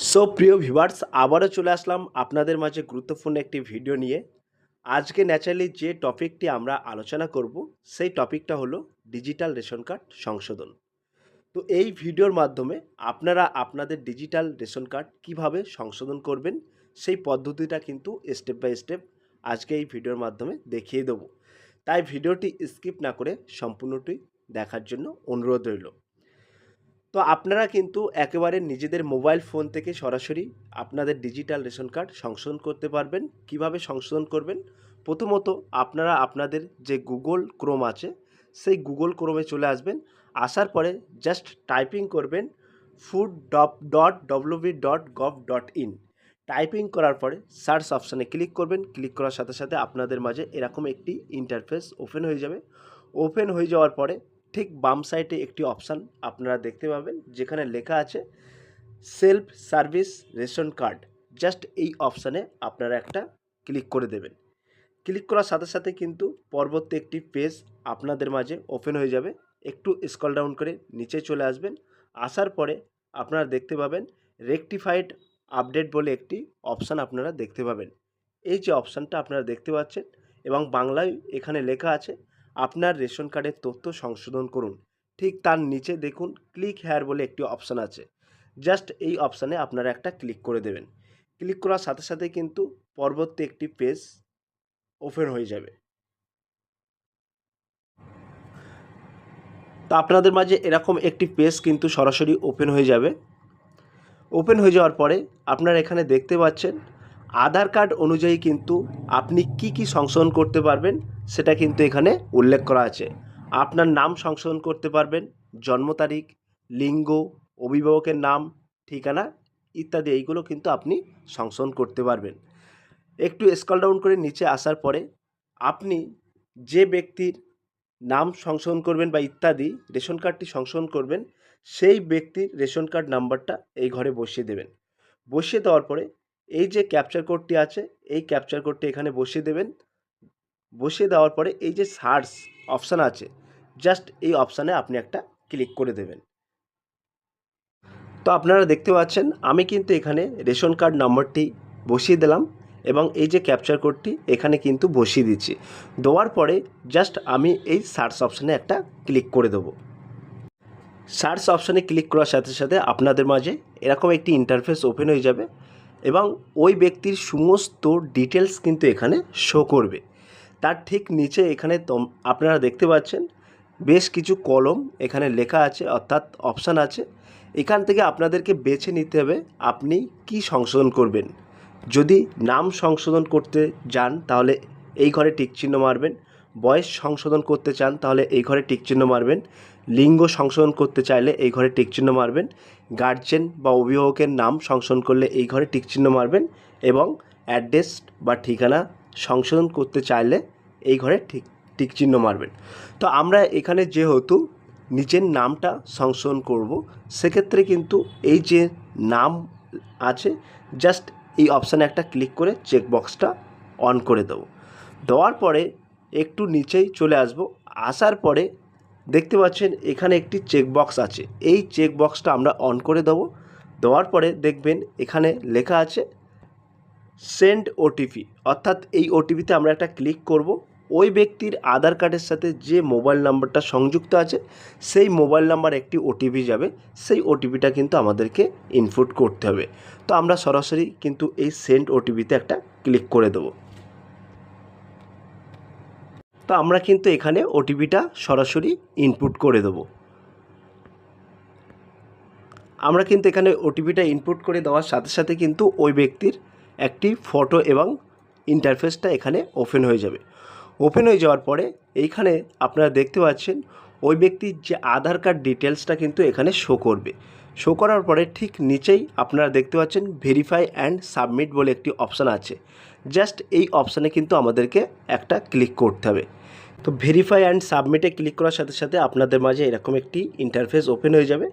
So প্রিয় viewers, আবারও চলে আসলাম আপনাদের মাঝে গুরুত্বপূর্ণ একটি ভিডিও নিয়ে। আজকে ন্যাচারালি যে টপিকটি আমরা আলোচনা করব সেই টপিকটা হলো ডিজিটাল রেশন কার্ড সংশোধন। তো এই ভিডিওর মাধ্যমে আপনারা আপনাদের ডিজিটাল রেশন কার্ড কিভাবে সংশোধন করবেন সেই পদ্ধতিটা কিন্তু স্টেপ বাই স্টেপ আজকে এই ভিডিওর মাধ্যমে দেখিয়ে দেবো। তাই ভিডিওটি স্কিপ না করে সম্পূর্ণটি দেখার জন্য অনুরোধ রইল। তো আপনারা কিন্তু একেবারে নিজেদের মোবাইল ফোন থেকে সরাসরি আপনাদের ডিজিটাল রেশন কার্ড সংশোধন করতে পারবেন। কিভাবে সংশোধন করবেন? প্রথমত আপনারা আপনাদের যে গুগল ক্রোম আছে সেই গুগল ক্রোমে চলে আসবেন। আসার পরে জাস্ট টাইপিং করবেন food.wb.gov.in। টাইপিং করার পরে সার্চ অপশানে ক্লিক করবেন। ক্লিক করার সাথে সাথে আপনাদের মাঝে এরকম একটি ইন্টারফেস ওপেন হয়ে যাবে। ওপেন হয়ে যাওয়ার পরে ঠিক বাম সাইডে একটি অপশান আপনারা দেখতে পাবেন যেখানে লেখা আছে self service ration card. Just এই অপশানে আপনারা একটা ক্লিক করে দেবেন। ক্লিক করার সাথে সাথে কিন্তু পরবর্তী একটি পেজ আপনাদের মাঝে ওপেন হয়ে যাবে। একটু স্ক্রল ডাউন করে নিচে চলে আসবেন। আসার পরে আপনারা দেখতে পাবেন রেকটিফাইড আপডেট বলে একটি অপশান আপনারা দেখতে পাবেন। এই যে অপশানটা আপনারা দেখতে পাচ্ছেন এবং বাংলায় এখানে লেখা আছে আপনার রেশন কার্ডের তথ্য সংশোধন করুন। ঠিক তার নিচে দেখুন ক্লিক হেয়ার বলে একটি অপশান আছে। জাস্ট এই অপশানে আপনারা একটা ক্লিক করে দেবেন। ক্লিক করার সাথে সাথে কিন্তু পরবর্তী একটি পেজ ওপেন হয়ে যাবে। তো আপনাদের মাঝে এরকম একটি পেজ কিন্তু সরাসরি ওপেন হয়ে যাবে। ওপেন হয়ে যাওয়ার পরে আপনারা এখানে দেখতে পাচ্ছেন আধার কার্ড অনুযায়ী কিন্তু আপনি কি সংশোধন করতে পারবেন সেটা কিন্তু এখানে উল্লেখ করা আছে। আপনার নাম সংশোধন করতে পারবেন, জন্ম তারিখ, লিঙ্গ, অভিভাবকের নাম, ঠিকানা ইত্যাদি এইগুলো কিন্তু আপনি সংশোধন করতে পারবেন। একটু স্ক্রল ডাউন করে নিচে আসার পরে আপনি যে ব্যক্তির নাম সংশোধন করবেন বা ইত্যাদি রেশন কার্ডটি সংশোধন করবেন সেই ব্যক্তির রেশন কার্ড নাম্বারটা এই ঘরে বসিয়ে দেবেন। বসিয়ে দেওয়ার পরে এই যে ক্যাপচার কোডটি আছে এই ক্যাপচার কোডটি এখানে বসিয়ে দেবেন। বসিয়ে দেওয়ার পরে এই যে সার্চ অপশান আছে জাস্ট এই অপশানে আপনি একটা ক্লিক করে দেবেন। তো আপনারা দেখতে পাচ্ছেন আমি কিন্তু এখানে রেশন কার্ড নাম্বারটি বসিয়ে দিলাম এবং এই যে ক্যাপচার কোডটি এখানে কিন্তু বসিয়ে দিচ্ছি। দেওয়ার পরে জাস্ট আমি এই সার্চ অপশানে একটা ক্লিক করে দেবো। সার্চ অপশানে ক্লিক করার সাথে সাথে আপনাদের মাঝে এরকম একটি ইন্টারফেস ওপেন হয়ে যাবে এবং ওই ব্যক্তির সমস্ত ডিটেলস কিন্তু এখানে শো করবে। তার ঠিক নিচে এখানে আপনারা দেখতে পাচ্ছেন বেশ কিছু কলম এখানে লেখা আছে অর্থাৎ অপশান আছে। এখান থেকে আপনাদেরকে বেছে নিতে হবে আপনি কি সংশোধন করবেন। যদি নাম সংশোধন করতে যান তাহলে এই ঘরে টিকচিহ্ন মারবেন, বয়স সংশোধন করতে চান তাহলে এই ঘরে টিকচিহ্ন মারবেন, লিঙ্গ সংশোধন করতে চাইলে এই ঘরে টিকচিহ্ন মারবেন, গার্জেন বা অভিভাবকের নাম সংশোধন করলে এই ঘরে টিকচিহ্ন মারবেন এবং অ্যাড্রেস বা ঠিকানা সংশোধন করতে চাইলে এই ঘরে টিকচিহ্ন মারবেন। তো আমরা এখানে যেহেতু নিজের নামটা সংশোধন করব সেক্ষেত্রে কিন্তু এই যে নাম আছে জাস্ট এই অপশানে একটা ক্লিক করে চেকবক্সটা অন করে দেবো। দেওয়ার পরে একটু নিচেই চলে আসব। আসার পরে দেখতে পাচ্ছেন এখানে একটি চেকবক্স আছে, এই চেকবক্সটা আমরা অন করে দেবো। দেওয়ার পরে দেখবেন এখানে লেখা আছে সেন্ড ওটিপি, অর্থাৎ এই ওটিপিতে আমরা একটা ক্লিক করব। ওই ব্যক্তির আধার কার্ডের সাথে যে মোবাইল নাম্বারটা সংযুক্ত আছে সেই মোবাইল নাম্বার একটি ওটিপি যাবে, সেই ওটিপিটা কিন্তু আমাদেরকে ইনপুট করতে হবে। তো আমরা সরাসরি কিন্তু এই সেন্ড ওটিপিতে একটা ক্লিক করে দেবো। তো আমরা কিন্তু এখানে ওটিপিটা সরাসরি ইনপুট করে দেবো। আমরা কিন্তু এখানে ওটিপিটা ইনপুট করে দেওয়ার সাথে সাথে কিন্তু ওই ব্যক্তির একটি ফটো এবং ইন্টারফেসটা এখানে ওপেন হয়ে যাবে। ওপেন হয়ে যাওয়ার পরে এইখানে আপনারা দেখতে পাচ্ছেন ওই ব্যক্তির যে আধার কার্ড ডিটেলসটা কিন্তু এখানে শো করবে। শো করার পরে ঠিক নিচেই আপনারা দেখতে পাচ্ছেন ভেরিফাই অ্যান্ড সাবমিট বলে একটি অপশান আছে। জাস্ট এই অপশানে কিন্তু আমাদেরকে একটা ক্লিক করতে হবে। তো ভেরিফাই অ্যান্ড সাবমিটে ক্লিক করার সাথে সাথে আপনাদের মাঝে এরকম একটি ইন্টারফেস ওপেন হয়ে যাবে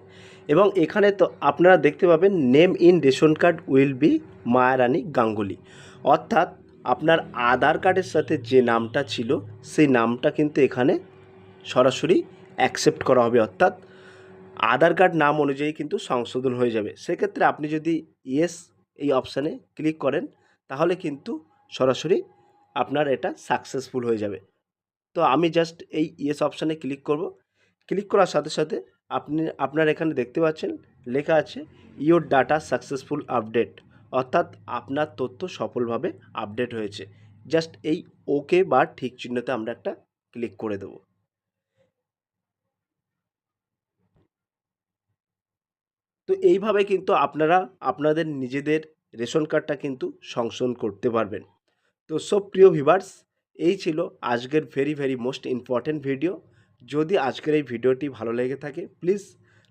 এবং এখানে তো আপনারা দেখতে পাবেন name in ration card will be Mayarani Ganguly, অর্থাৎ আপনার আধার কার্ডের সাথে যে নামটা ছিল সেই নামটা কিন্তু এখানে সরাসরি অ্যাকসেপ্ট করা হবে। অর্থাৎ আধার কার্ড নাম অনুযায়ী কিন্তু সংশোধন হয়ে যাবে। সেক্ষেত্রে আপনি যদি ইয়েস এই অপশানে ক্লিক করেন তাহলে কিন্তু সরাসরি আপনার এটা সাকসেসফুল হয়ে যাবে। তো আমি জাস্ট এই ইয়েস অপশানে ক্লিক করব। ক্লিক করার সাথে সাথে আপনার এখানে দেখতে পাচ্ছেন লেখা আছে ইওর ডাটা সাকসেসফুল আপডেট, অর্থাৎ আপনার তথ্য সফলভাবে আপডেট হয়েছে। জাস্ট এই ওকে বা ঠিক চিহ্নতে আমরা একটা ক্লিক করে দেব। তো এইভাবে কিন্তু আপনারা আপনাদের নিজেদের রেশন কার্ডটা কিন্তু সংশোধন করতে পারবেন। তো সব প্রিয় ভিউয়ার্স, এই ছিল আজকের ভেরি মোস্ট ইম্পর্ট্যান্ট ভিডিও। যদি আজকের এই ভিডিওটি ভালো লেগে থাকে প্লিজ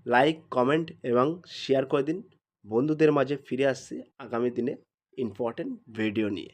লাইক, কমেন্ট এবং শেয়ার করে দিন। বন্ধুদের মাঝে ফিরে আসছি আগামী দিনে ইম্পর্ট্যান্ট ভিডিও নিয়ে।